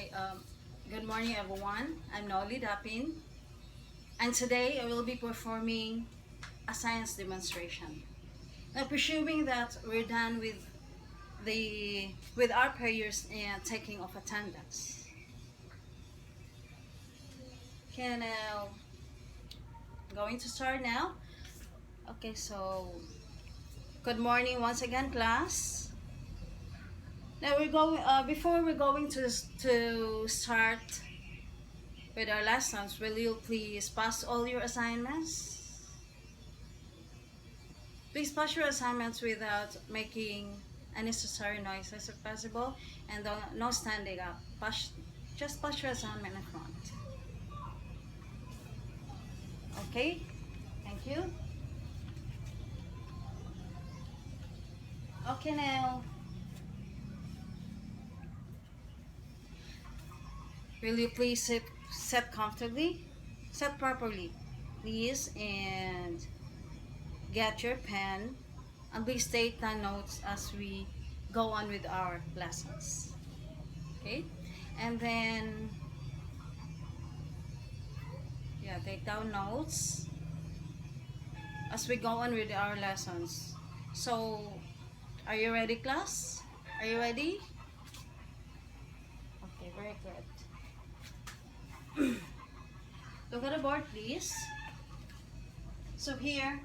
Okay, good morning everyone. I'm Nolly Dapin, and today I will be performing a science demonstration. Now, presuming that we're done with our prayers and taking of attendance. Okay, now going to start now. Okay, so good morning once again, class. Now we're going. Before we're going to start with our lessons, will you please pass all your assignments? Please pass your assignments without making unnecessary noises if possible, and no standing up. Just pass your assignment in front. Okay? Thank you. Okay, now, will you please sit comfortably? Sit properly, please, and get your pen, and please take the notes as we go on with our lessons. Okay? And then, yeah, take down notes as we go on with our lessons. So, are you ready, class? Are you ready? Okay, very good. Look at the board, please. So here,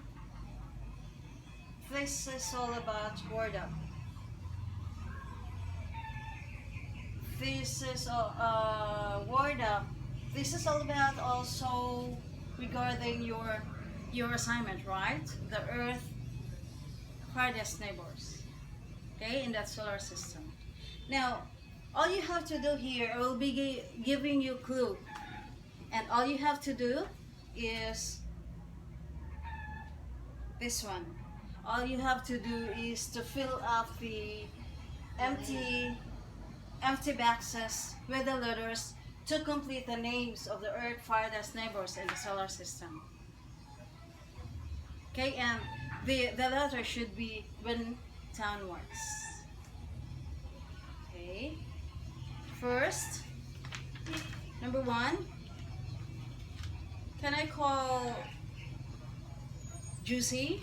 this is all about boredom. This is boredom. This is all about also regarding your assignment, right? The Earth farthest neighbors, okay, in that solar system. Now, all you have to do here, I will be giving you clue, and all you have to do is this one. All you have to do is to fill up the empty empty boxes with the letters to complete the names of the Earth farthest neighbors in the solar system. Okay, and the letter should be written downwards. Okay. First, number one, can I call Juicy?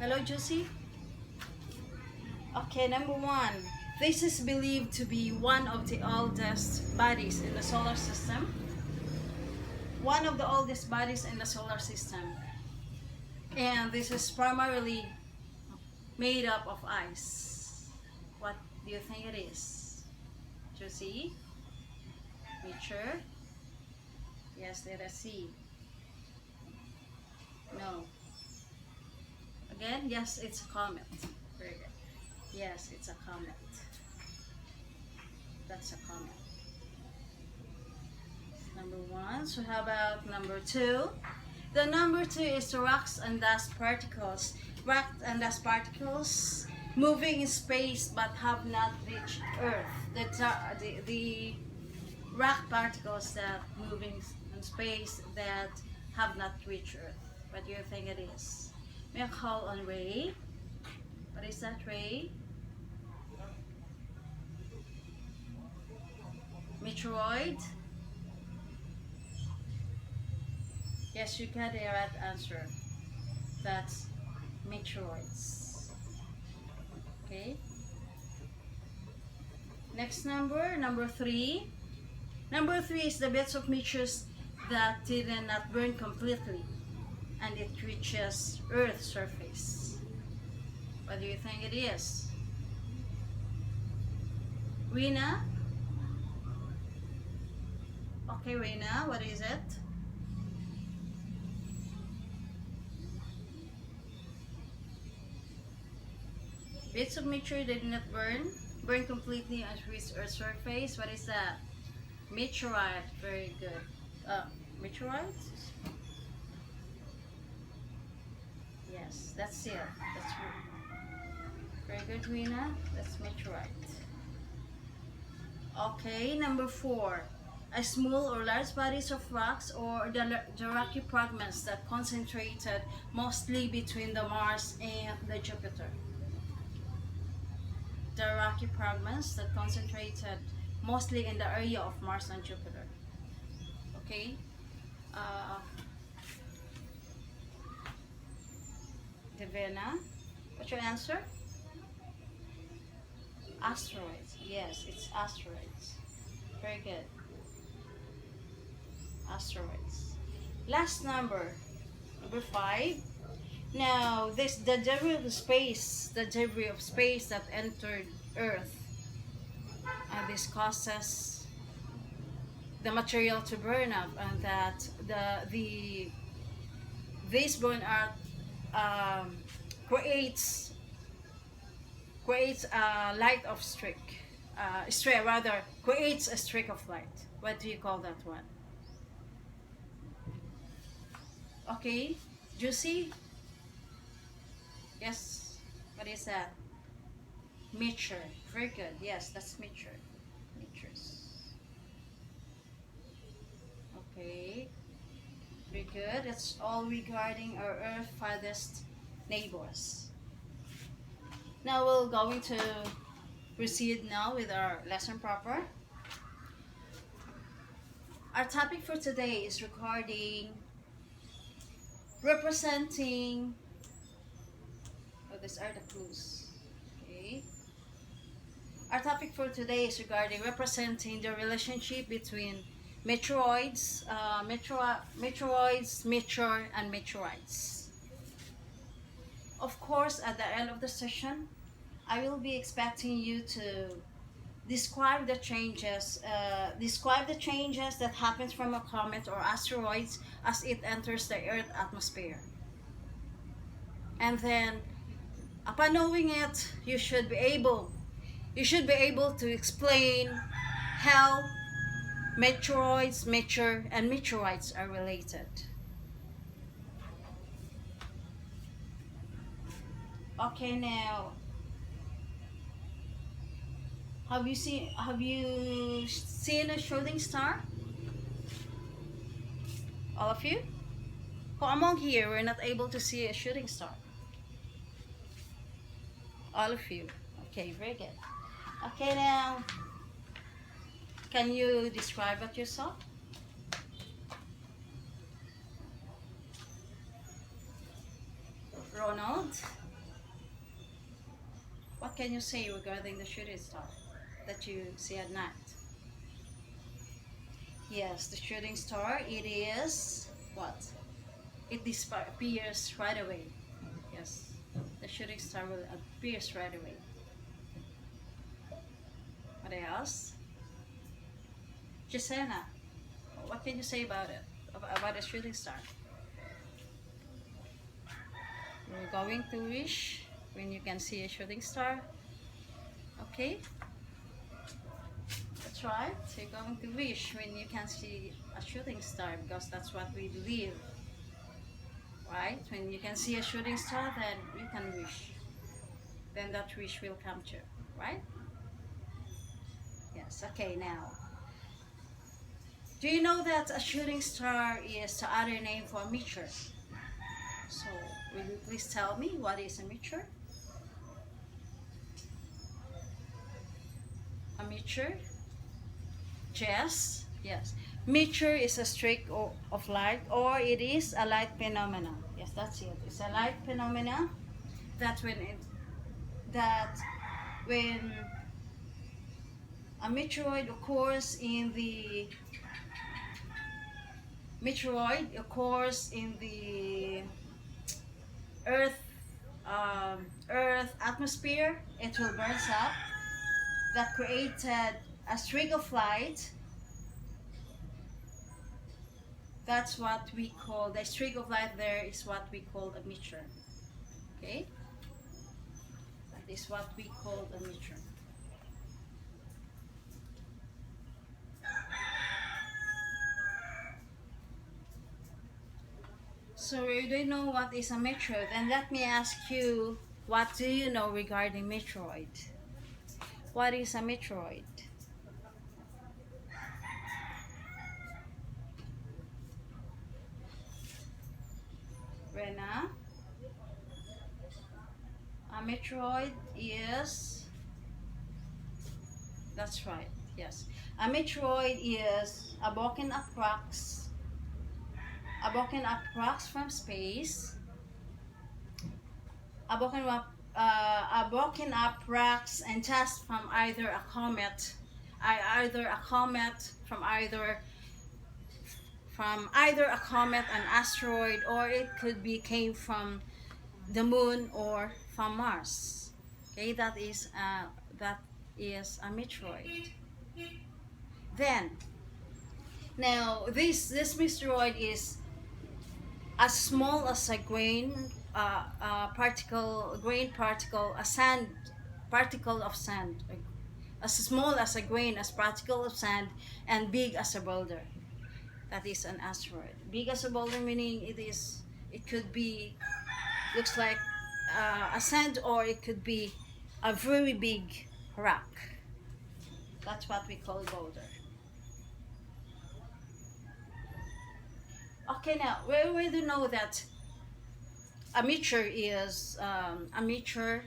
Hello, Juicy? Okay, number one. This is believed to be one of the oldest bodies in the solar system. One of the oldest bodies in the solar system. And this is primarily made up of ice. What do you think it is? Juicy? Nature? Yes, let us see. No. Again, yes, it's a comet. Very good. Yes, it's a comet. That's a comet. Number one. So how about number two? The number two is the rocks and dust particles. Rock and dust particles moving in space but have not reached Earth. The rock particles that moving in space that have not reached Earth. What do you think it is? May I call on Ray? What is that, Ray? Meteoroid? Yes, you got the right answer. That's meteoroids. Okay. Next number three. Number three is the bits of meteors that did not burn completely, and it reaches Earth's surface. What do you think it is? Rina? Okay, Rina, what is it? Bits of meteor did not burn completely and reach Earth's surface. What is that? Meteorite. Very good. Meteorite? Yes, that's it. That's very good, Rina. That's meteorite. Okay, number four. A small or large bodies of rocks or the rocky fragments that concentrated mostly between the Mars and the Jupiter. The rocky fragments that concentrated mostly in the area of Mars and Jupiter. Okay? Uh, Devena, what's your answer? Asteroids. Yes, it's asteroids. Very good. Asteroids. Last number 5. Now, this the debris of space that entered Earth, and this causes the material to burn up, and that the this burn out um, creates a light of streak, rather creates a streak of light. What do you call that one? Okay, juicy. Yes. What is that? Meteor. Very good. Yes, that's meteor. Meteors. Okay. Very good. It's all regarding our Earth farthest neighbors. Now we're going to proceed now with our lesson proper. Our topic for today is regarding representing. Oh, these are the clues. Okay. Our topic for today is regarding representing the relationship between meteoroids, meteor, and meteorites. Of course, at the end of the session, I will be expecting you to describe the changes that happens from a comet or asteroids as it enters the Earth atmosphere. And then, upon knowing it, you should be able to explain how meteoroids, meteor, and meteorites are related. Okay, now, have you seen a shooting star? All of you? Who among here were not able to see a shooting star? All of you. Okay, very good. Okay, now, can you describe what you saw? Ronald, what can you say regarding the shooting star that you see at night? Yes, the shooting star, it is what? It disappears right away. Yes, the shooting star will appear right away. What else? Gisena, what can you say about it? About a shooting star? You're going to wish when you can see a shooting star. Okay? That's right. So you're going to wish when you can see a shooting star, because that's what we believe. Right? When you can see a shooting star, then you can wish. Then that wish will come true. Right? Yes. Okay, now. Do you know that a shooting star is the other name for a meteor? So, will you please tell me what is a meteor? A meteor? Yes. Yes. Meteor is a streak of light, or it is a light phenomena. Yes, that's it. It's a light phenomena that when a meteoroid occurs in the Earth Earth atmosphere, it will burn up. That created a streak of light. That's what we call the streak of light. There is what we call a meteor. Okay, that is what we call a meteor. So you don't know what is a meteor, then let me ask you, what do you know regarding meteoroid? What is a meteoroid? Rena? A meteoroid is, that's right, Yes. A meteoroid is a broken up rocks from space, a broken up rocks and dust from either a comet, from either a comet, an asteroid, or it could be came from the moon or from Mars. Okay, that is a meteoroid. Then, now this meteoroid is as small as a grain particle, a sand particle of sand, as small as a grain, as particle of sand, and big as a boulder. That is an asteroid. Big as a boulder meaning it could be looks like a sand, or it could be a very big rock. That's what we call boulder. Okay, now we already know that a meteor is a meteor.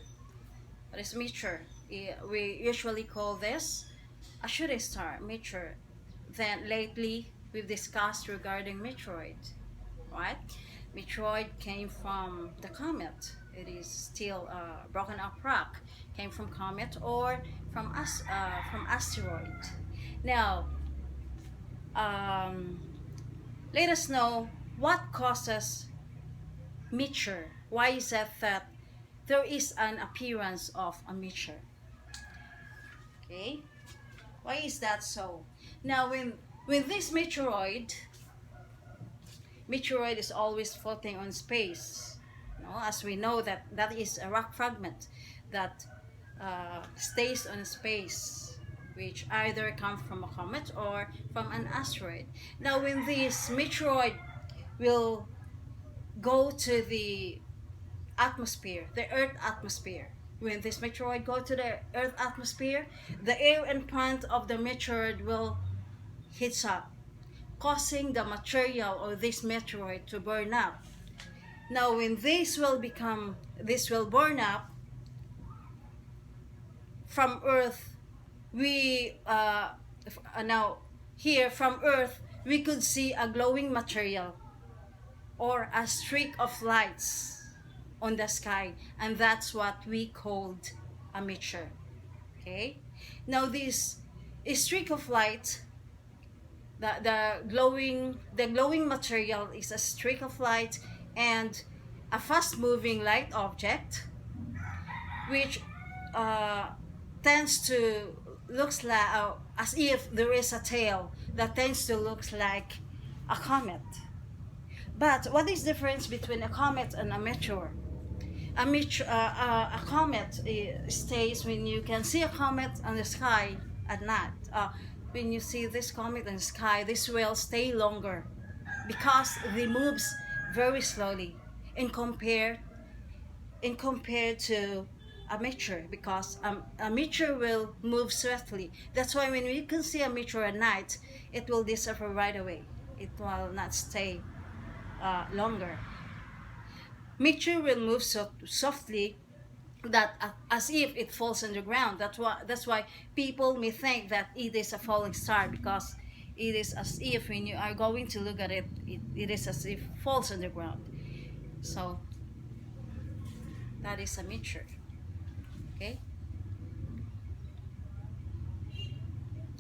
What is meteor? We usually call this a shooting star, meteor. Then lately we've discussed regarding meteoroid, right? Meteoroid came from the comet. It is still a broken up rock. Came from comet or from asteroid. Now, um, let us know what causes meteor. Why is that there is an appearance of a meteor? Okay, why is that so? Now, when this meteoroid is always floating on space. As we know that is a rock fragment that stays on space, which either come from a comet or from an asteroid. Now, when this meteoroid will go to the atmosphere, the Earth atmosphere, when this meteoroid go to the Earth atmosphere, the air in front of the meteoroid will heats up, causing the material of this meteoroid to burn up. Now, when this will burn up from Earth, we now here from Earth we could see a glowing material or a streak of lights on the sky, and that's what we called a meteor. Okay. Now, this streak of light, the glowing material is a streak of light and a fast moving light object which uh, tends to looks like as if there is a tail that tends to look like a comet. But what is the difference between a comet and a meteor? A comet stays when you can see a comet on the sky at night. When you see this comet in the sky, this will stay longer because it moves very slowly in compared to a meteor, because a meteor will move swiftly. That's why when you can see a meteor at night, it will disappear right away. It will not stay longer. Meteor will move so softly that as if it falls on the ground. That's why people may think that it is a falling star, because it is as if when you are going to look at it, it is as if it falls on the ground. So that is a meteor. Okay.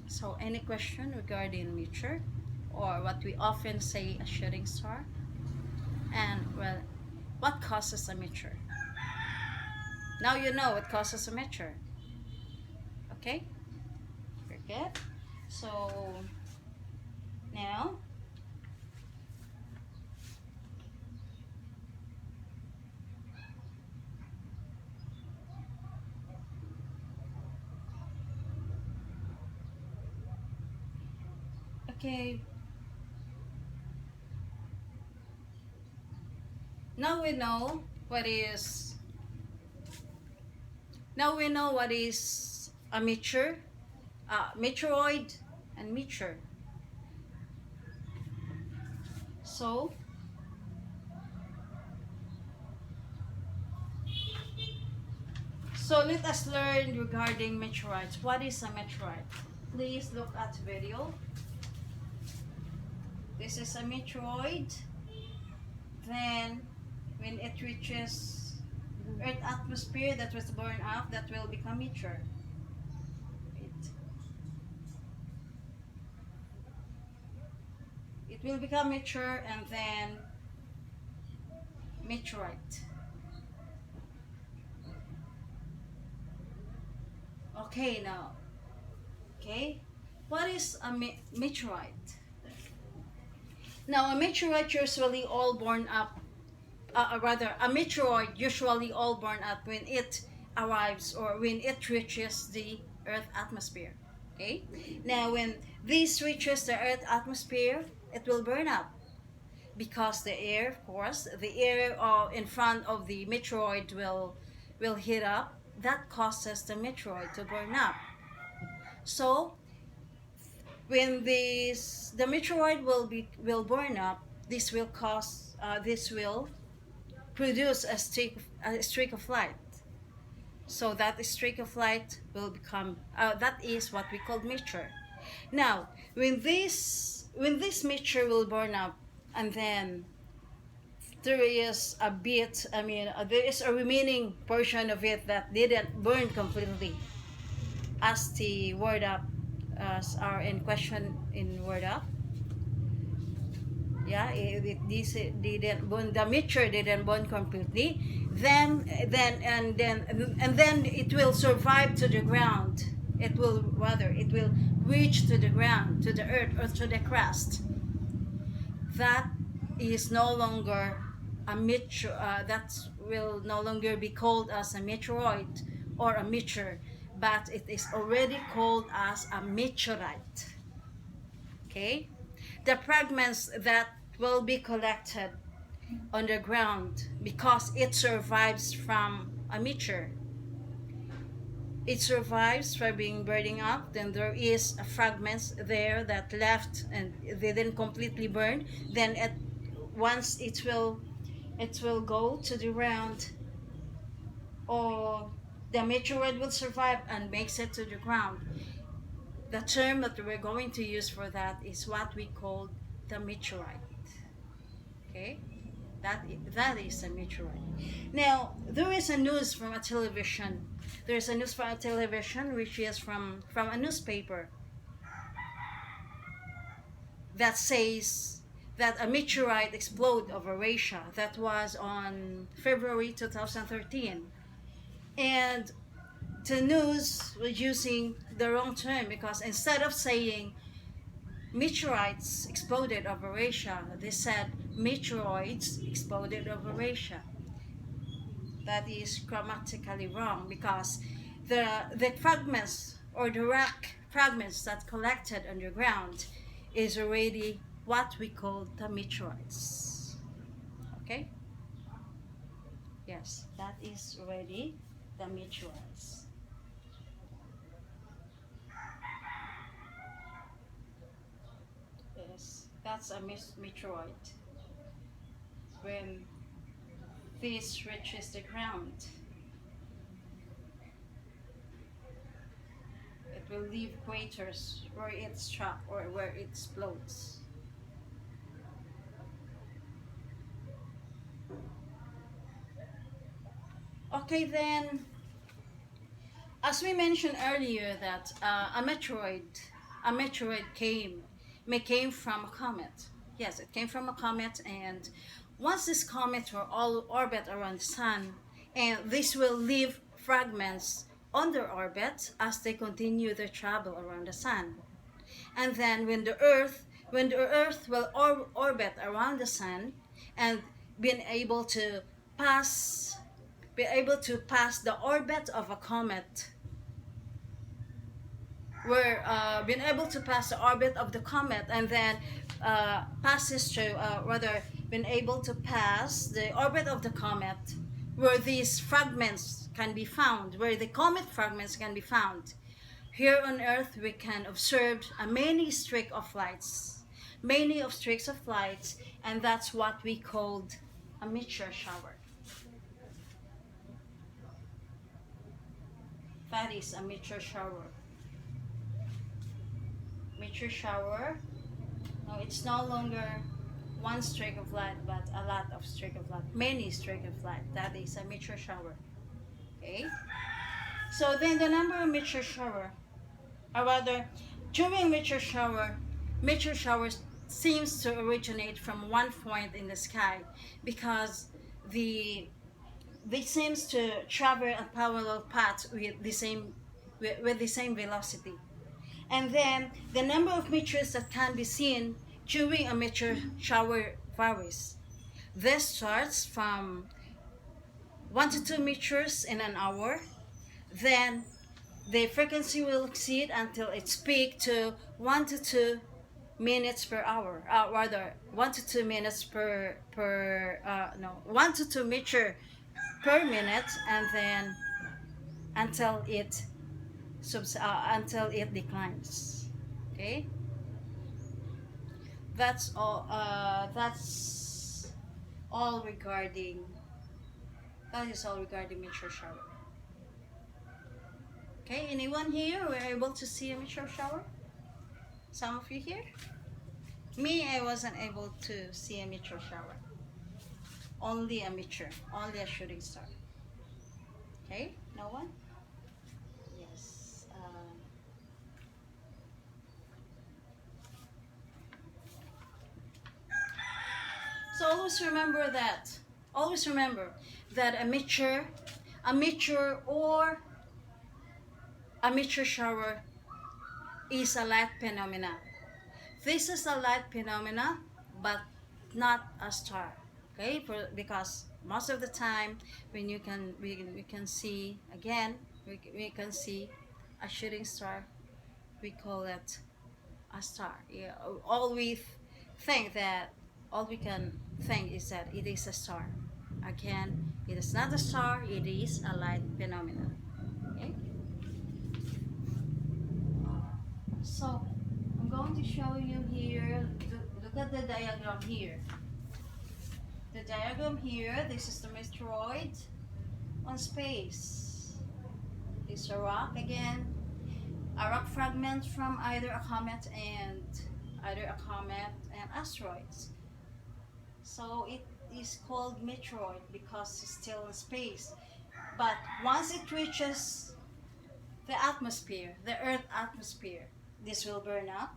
So any question regarding meteor, or what we often say a shooting star? And well, what causes a meteor? Now you know what causes a meteor. Okay? Very good. So now okay. Now we know what is a meteor, meteoroid, and meteor. So let us learn regarding meteorites. What is a meteorite? Please look at the video. This is a meteoroid. Then, when it reaches Earth atmosphere that was burned up, that will become meteor. It will become meteor and then meteorite. Okay, now. Okay, what is a meteorite? Now, a meteorite usually all born up, rather, a meteoroid usually all born up when it arrives or when it reaches the Earth atmosphere. Okay, now when this reaches the Earth atmosphere, it will burn up because the air, of course, the air in front of the meteoroid will heat up. That causes the meteoroid to burn up. So when the meteoroid will burn up, this will produce a streak of light. So that streak of light will become that is what we call meteor. Now, when this meteor will burn up, and then there is a bit, there is a remaining portion of it that didn't burn completely, as the word up, as are in question in word up. Yeah, it didn't burn, the mixture didn't burn completely. Then it will survive to the ground. It will reach to the ground, to the earth, or to the crust. That is no longer a meteor. That will no longer be called as a meteoroid or a meteor, but it is already called as a meteorite. Okay, the fragments that will be collected on the ground because it survives from a meteor. It survives by being burning up. Then there is a fragments there that left and they didn't completely burn. Then once it will go to the ground, or the meteoroid will survive and makes it to the ground. The term that we're going to use for that is what we call the meteorite. Okay, that is a meteorite. Now there is a news from a television. There is a news from a television which is from a newspaper that says that a meteorite exploded over Russia. That was on February 2013, and the news was using the wrong term because instead of saying meteorites exploded over Russia, they said meteoroids exploded over Russia. That is grammatically wrong because the fragments or the rock fragments that collected underground is already what we call the meteorites. Okay? Yes, that is already the meteorites. Yes, that's a meteoroid. When this reaches the ground, it will leave craters where it struck or where it explodes. Okay, then, as we mentioned earlier, that a meteoroid came from a comet. Yes, it came from a comet, and once this comet will all orbit around the sun, and this will leave fragments on their orbit as they continue their travel around the sun. And then when the earth will orbit around the sun and being able to pass the orbit of a comet, we're being able to pass the orbit of the comet, and then passes through rather been able to pass the orbit of the comet, where these fragments can be found, where the comet fragments can be found. Here on Earth, we can observe many streaks of lights, and that's what we called a meteor shower. That is a meteor shower. meteor shower. No, it's no longer one streak of light, but a lot of streak of light, many streak of light. That is a meteor shower. Okay. So then the number of meteor shower, or rather, during meteor showers seems to originate from one point in the sky because the they seems to travel a parallel path with the same velocity. And then the number of meteors that can be seen during a meteor shower varies. This starts from 1 to 2 meteors in an hour. Then the frequency will exceed until its peak to 1 to 2 minutes per hour. Rather, 1 to 2 minutes per no 1 to 2 meter per minute, and then until until it declines. Okay, that's all. That's all regarding. That is all regarding meteor shower. Okay, anyone here were able to see a meteor shower? Some of you here? Me, I wasn't able to see a meteor shower. Only a meteor, only a shooting star. Okay, no one? Yes. So always remember that a meteor or a meteor shower is a light phenomena. This is a light phenomena, but not a star. Okay, because most of the time when we can see again, we can see a shooting star, we call it a star. Yeah, all we can think is that it is a star. Again, it is not a star, it is a light phenomenon. Okay? So, I'm going to show you here, look at the diagram here. The diagram here, this is the meteoroid on space. It's a rock again, a rock fragment from either a comet and asteroids. So it is called meteoroid because it's still in space. But once it reaches the atmosphere, the Earth atmosphere, this will burn up.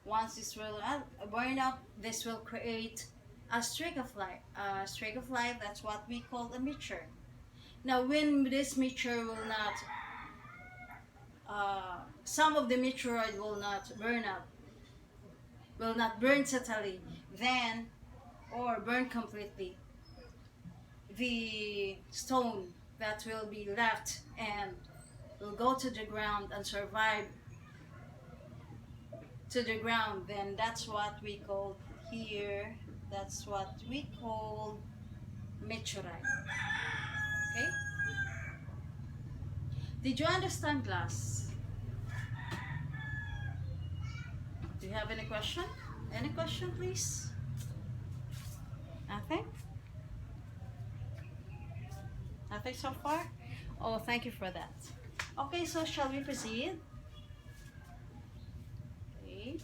Once this will burn up, this will create a streak of light. A streak of light, that's what we call a meteor. Now, when this meteor will not, some of the meteoroid will not burn up, will not burn totally, then, or burn completely. The stone that will be left and will go to the ground and survive to the ground, then that's what we call here, that's what we call meteorite. Okay? Did you understand, class? Do you have any question? Any question, please? Nothing? Nothing so far? Oh, thank you for that. Okay, so shall we proceed? Okay.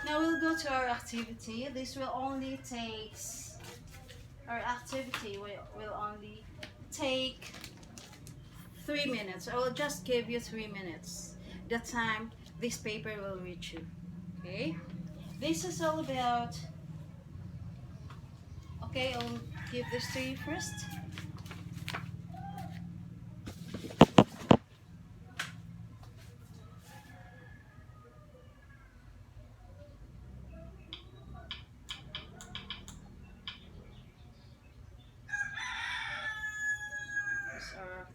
Now we'll go to our activity. This will only take, our activity will only take 3 minutes. I will just give you 3 minutes. The time this paper will reach you. Okay? This is all about, okay, I'll give this to you first.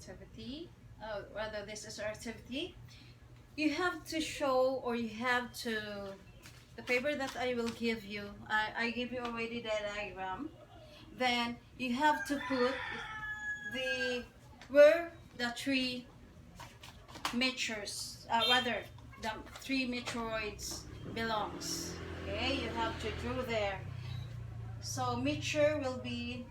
Activity, rather this is our activity. You have to show, or you have to, the paper that I will give you, I give you already the diagram, then you have to put where the three meteors, rather the three meteoroids belongs. Okay, you have to draw there. So meteor will be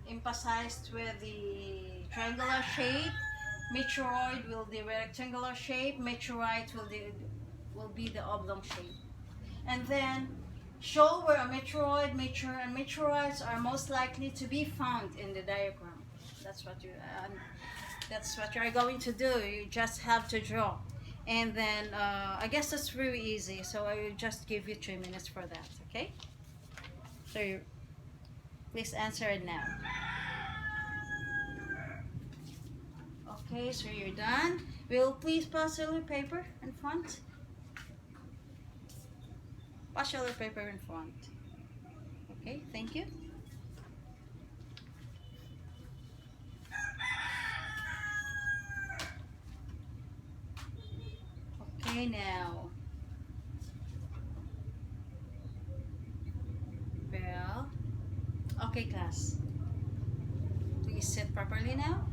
emphasized with the triangular shape, Meteoroid will be rectangular shape. Meteorite will be the oblong shape. And then show where a meteoroid, meteor, and meteorites are most likely to be found in the diagram. That's what you are going to do. You just have to draw. And then I guess that's really easy. So I will just give you 3 minutes for that. Okay. So please answer it now. Okay, so you're done. Will please pass your paper in front? Pass your paper in front. Okay, thank you. Okay, now. Well, okay, class. Please sit properly now.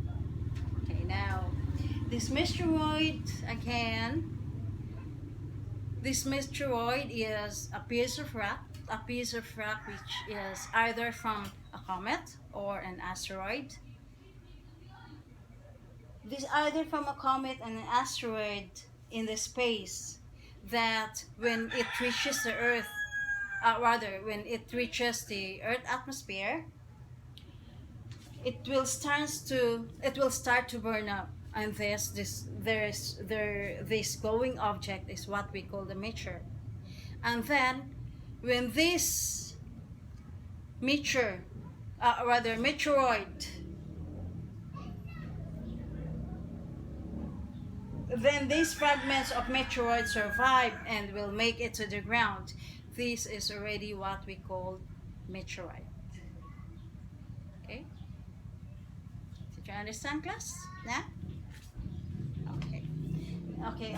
Okay, now. This meteoroid, again, this meteoroid is a piece of rock which is either from a comet or an asteroid. This either from a comet and an asteroid in the space that when it reaches the Earth, when it reaches the Earth atmosphere, it will start to burn up, and this glowing object is what we call the meteor. And then when this meteor, meteoroid, then these fragments of meteoroid survive and will make it to the ground. This is already what we call meteorite. Okay? Did you understand, class? Now? Okay. Okay.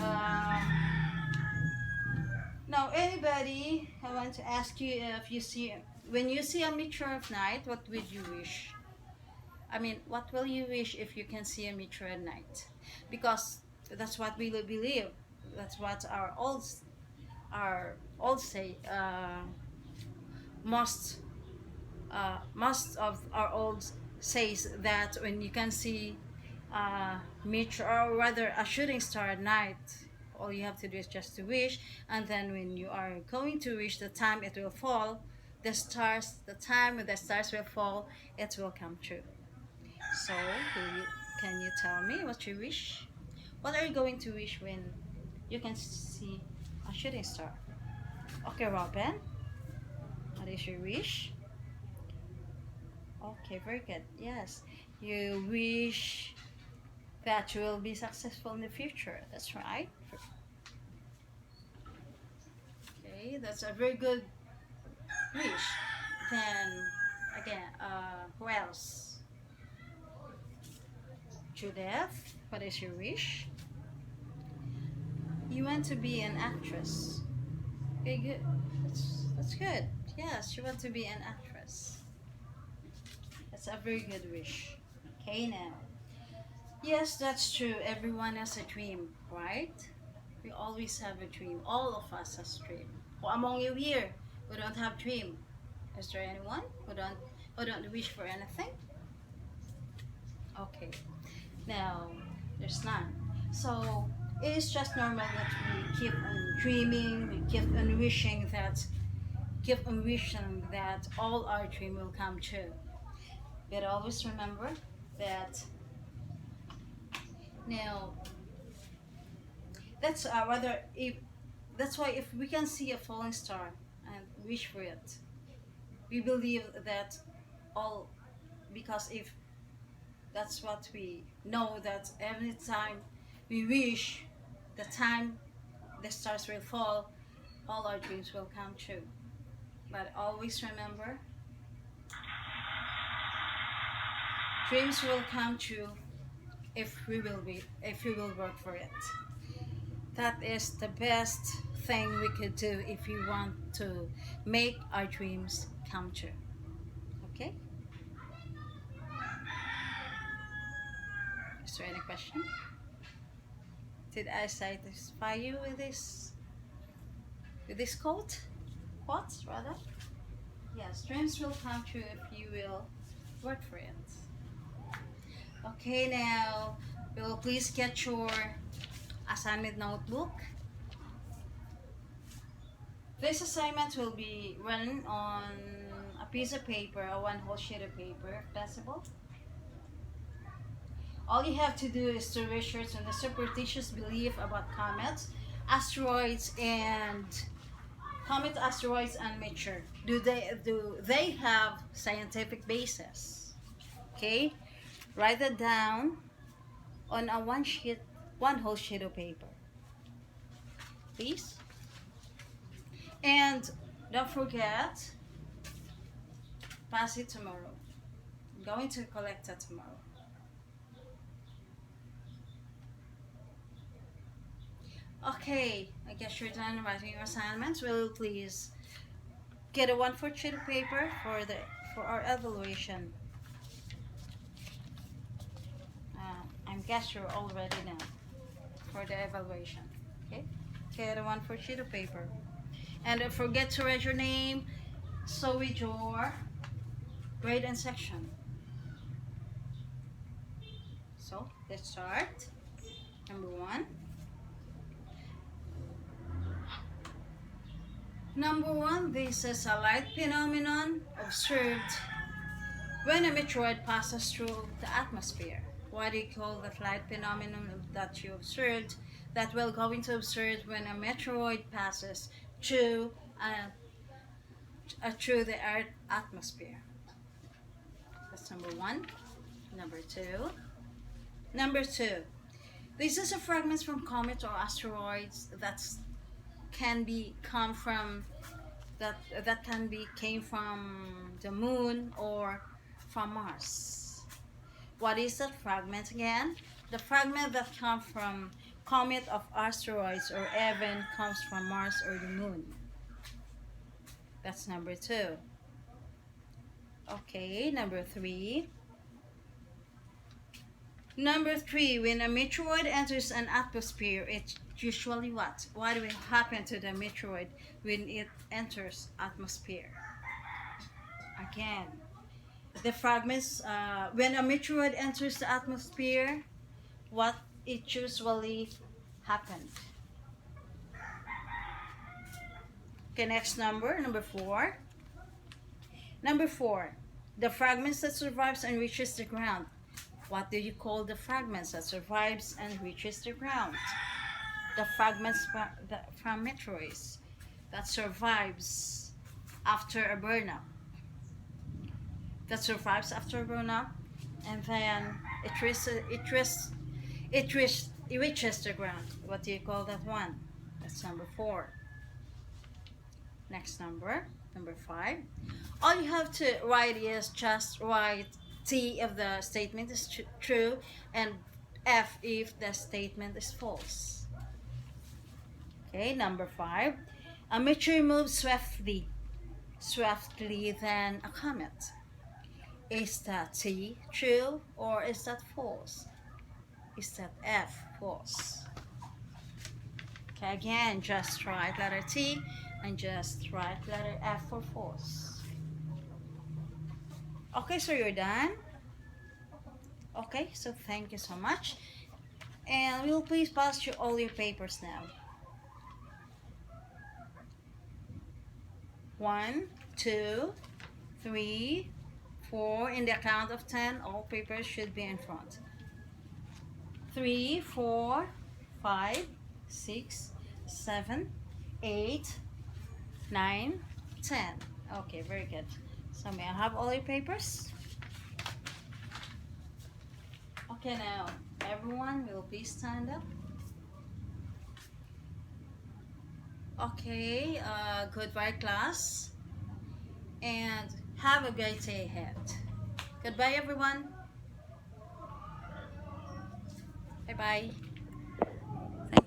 Now, anybody, I want to ask you when you see a meteor at night, what would you wish? I mean, what will you wish if you can see a meteor at night? Because that's what we believe. That's what our old say. Most of our old says that when you can see meteor, or rather a shooting star at night, all you have to do is just to wish, and then when you are going to wish, the time it will fall, the time when the stars will fall, it will come true. So can you tell me what you wish? What are you going to wish when you can see a shooting star? Okay, Robin, what is your wish? Okay, very good. Yes, you wish that you will be successful in the future. That's right. Okay, that's a very good wish. Then again, who else? Judith, what is your wish? You want to be an actress. Okay, good. That's good. Yes, you want to be an actress. That's a very good wish. Okay, now. Yes, that's true. Everyone has a dream, right? We always have a dream. All of us has a dream. Who among you here who don't have dream? Is there anyone who don't wish for anything? Okay. Now, there's none. So it is just normal that we keep on dreaming, we keep on wishing that all our dream will come true. But always remember that now that's why if we can see a falling star and wish for it, we believe that all, because if that's what we know, that every time we wish, the time the stars will fall, all our dreams will come true. But always remember, dreams will come true if we will work for it. That is the best thing we could do if we want to make our dreams come true. Okay? Is there any question? Did I satisfy you with this quote? Quotes rather? Yes, dreams will come true if you will work for it. Okay, now will please get your assignment notebook. This assignment will be run on a piece of paper, a one whole sheet of paper if possible. All you have to do is to research on the superstitious belief about comets, asteroids, and meteor. Do they have scientific basis? Okay, write it down on a one whole sheet of paper, please. And don't forget, pass it tomorrow. I'm going to collect it tomorrow. Okay, I guess you're done writing your assignments. Will you please get a 1/4 sheet of paper for our evaluation? I guess you're all ready now for the evaluation. Okay, get a 1/4 sheet of paper, and don't forget to write your name, so with your grade and section. So let's start. Number 1. Number 1, this is a light phenomenon observed when a meteoroid passes through the atmosphere. What do you call that light phenomenon that you observed, that we're going to observe when a meteoroid passes through the Earth atmosphere? That's number 1. Number 2. This is a fragments from comets or asteroids that can be come from came from the moon or from Mars. What is that fragment again? The fragment that come from comet of asteroids or even comes from Mars or the moon. That's number 2. Okay, number 3. Number 3, when a meteoroid enters an atmosphere, it's usually what? What will happen to the meteoroid when it enters atmosphere? Again, the fragments, when a meteoroid enters the atmosphere, what it usually happens? Okay, next number 4. Number 4, the fragments that survives and reaches the ground. What do you call the fragments that survives and reaches the ground? The fragments from meteoroids that survives after a burnup. And then it reaches the ground. What do you call that one? That's number 4. Next number 5. All you have to write is just write T if the statement is true and F if the statement is false. Okay, number 5. A meteor moves swiftly than a comet. Is that T true or is that false? Is that F false? Okay, again, just write letter T and just write letter F for false. Okay, so you're done. Okay, so thank you so much. And we'll please pass you all your papers now. 1, 2, 3, 4. In the count of 10, all papers should be in front. 3, 4, 5, 6, 7, 8, 9, 10. Okay, very good. So may I have all your papers? Okay, now everyone will please stand up. Okay, goodbye class, and have a great day ahead. Goodbye everyone. Bye bye.